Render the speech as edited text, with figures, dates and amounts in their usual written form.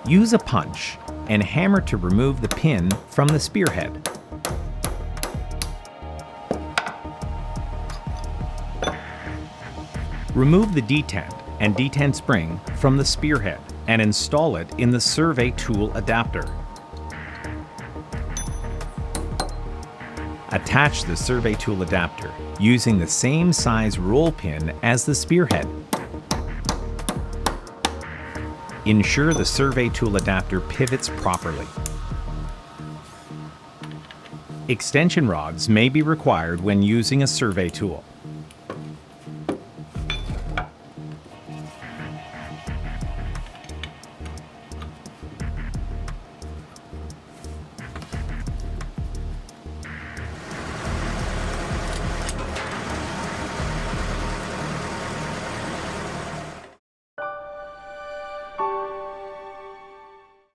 Use a punch and hammer to remove the pin from the spearhead. Remove the detent and detent spring from the spearhead and install it in the survey tool adapter. Attach the survey tool adapter using the same size roll pin as the spearhead. Ensure the survey tool adapter pivots properly. Extension rods may be required when using a survey tool.